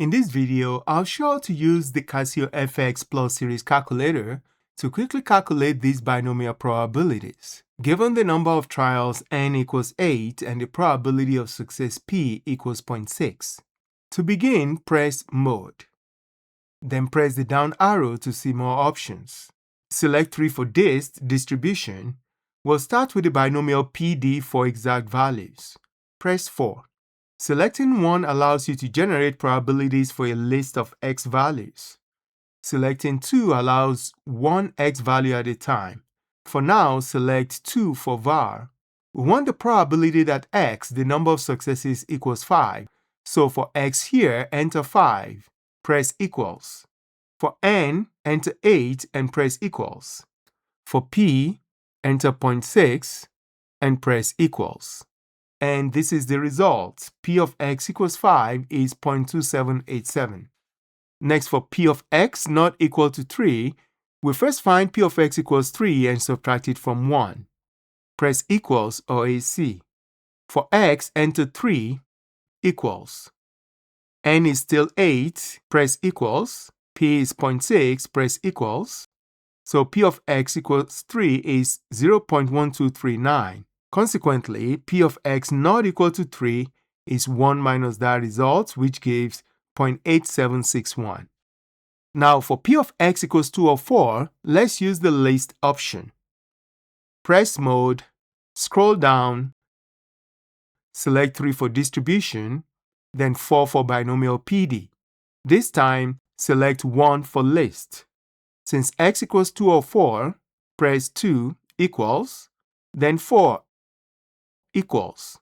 In this video, I'll show how to use the Casio FX Plus series calculator to quickly calculate these binomial probabilities. Given the number of trials n equals 8 and the probability of success p equals 0.6. To begin, press Mode. Then press the down arrow to see more options. Select 3 for distribution. We'll start with the binomial PD for exact values. Press 4. Selecting 1 allows you to generate probabilities for a list of x values. Selecting 2 allows one x value at a time. For now, select 2 for var. We want the probability that x, the number of successes, equals 5. So for x here, enter 5. Press equals. For n, enter 8 and press equals. For p, enter 0.6 and press equals. And this is the result. P of x equals 5 is 0.2787. Next, for p of x not equal to 3, we first find p of x equals 3 and subtract it from 1. Press equals or AC. For x, enter 3 equals. N is still 8, press equals. P is 0.6, press equals. So p of x equals 3 is 0.1239. Consequently, p of x not equal to 3 is 1 minus that result, which gives 0.8761. Now, for p of x equals 2 or 4, let's use the list option. Press Mode, scroll down, select 3 for distribution, then 4 for binomial PD. This time, select 1 for list. Since x equals 2 or 4, press 2 equals, then 4 equals.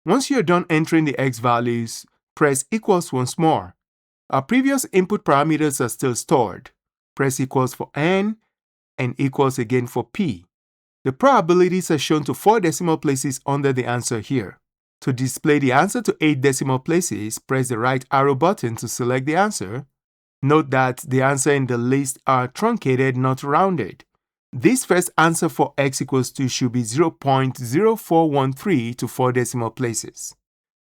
Once you're done entering the x values, press equals once more. Our previous input parameters are still stored. Press equals for n and equals again for p. The probabilities are shown to 4 decimal places under the answer here. To display the answer to 8 decimal places, press the right arrow button to select the answer. Note that the answer in the list are truncated, not rounded. This first answer for x equals 2 should be 0.0413 to 4 decimal places.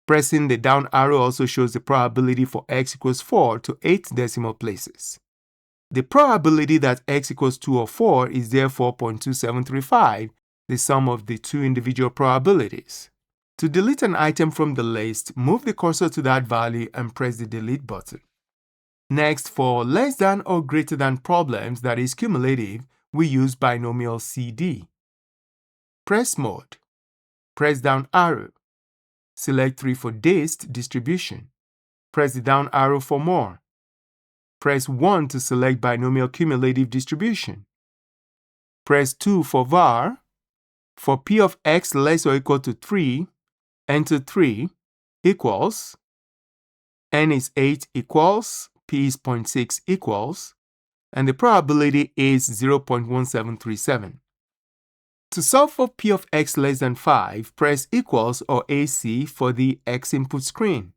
Pressing the down arrow also shows the probability for x equals 4 to 8 decimal places. The probability that x equals 2 or 4 is therefore 0.2735, the sum of the two individual probabilities. To delete an item from the list, move the cursor to that value and press the delete button. Next, for less than or greater than problems that is cumulative, we use Binomial CD. Press Mode. Press down arrow. Select 3 for distribution. Press the down arrow for more. Press 1 to select Binomial Cumulative Distribution. Press 2 for var. For p of x less or equal to 3, enter 3 equals. N is 8 equals. P is 0.6 equals. And the probability is 0.1737. To solve for p of x less than 5, press equals or AC for the x input screen.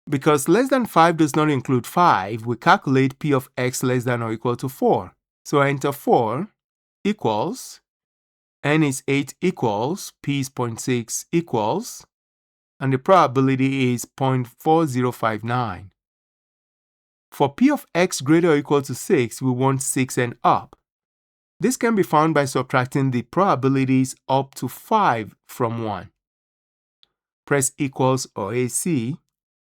Because less than 5 does not include 5, we calculate p of x less than or equal to 4. So enter 4 equals, n is 8 equals, p is 0.6 equals, and the probability is 0.4059. For p of x greater or equal to 6, we want 6 and up. This can be found by subtracting the probabilities up to 5 from 1. Press equals or AC.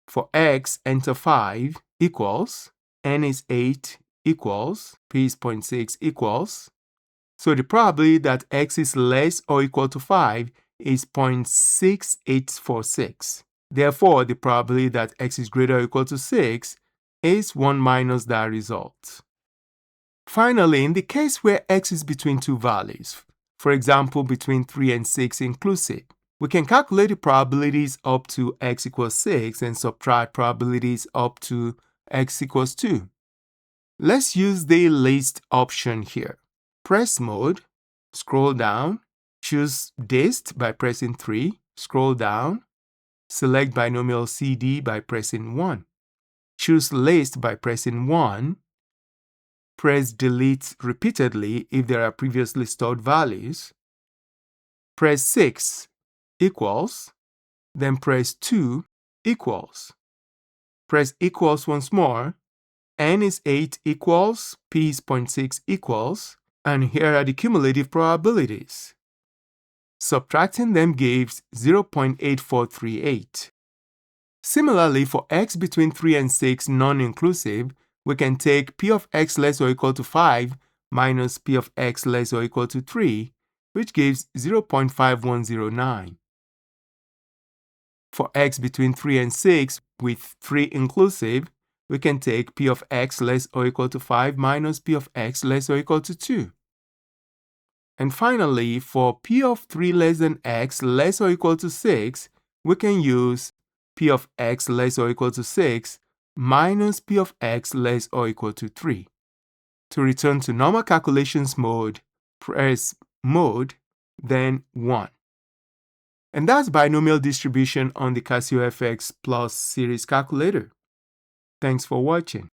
For x, enter 5 equals, n is 8 equals, p is 0.6 equals. So the probability that x is less or equal to 5 is 0.6846. Therefore, the probability that x is greater or equal to 6 is 1 minus that result. Finally, in the case where x is between two values, for example between 3 and 6 inclusive, we can calculate the probabilities up to x equals 6 and subtract probabilities up to x equals 2. Let's use the list option here. Press Mode, scroll down, choose dist by pressing 3, scroll down, select Binomial CD by pressing 1. Choose List by pressing 1. Press Delete repeatedly if there are previously stored values. Press 6 equals, then press 2 equals. Press equals once more. N is 8 equals, P is 0.6 equals, and here are the cumulative probabilities. Subtracting them gives 0.8438. Similarly, for x between 3 and 6 non-inclusive, we can take p of x less or equal to 5 minus p of x less or equal to 3, which gives 0.5109. For x between 3 and 6 with 3 inclusive, we can take p of x less or equal to 5 minus p of x less or equal to 2. And finally, for p of 3 less than x less or equal to 6, we can use p of x less or equal to 6 minus p of x less or equal to 3. To return to normal calculations mode, press Mode, then 1. And that's binomial distribution on the Casio FX Plus series calculator. Thanks for watching.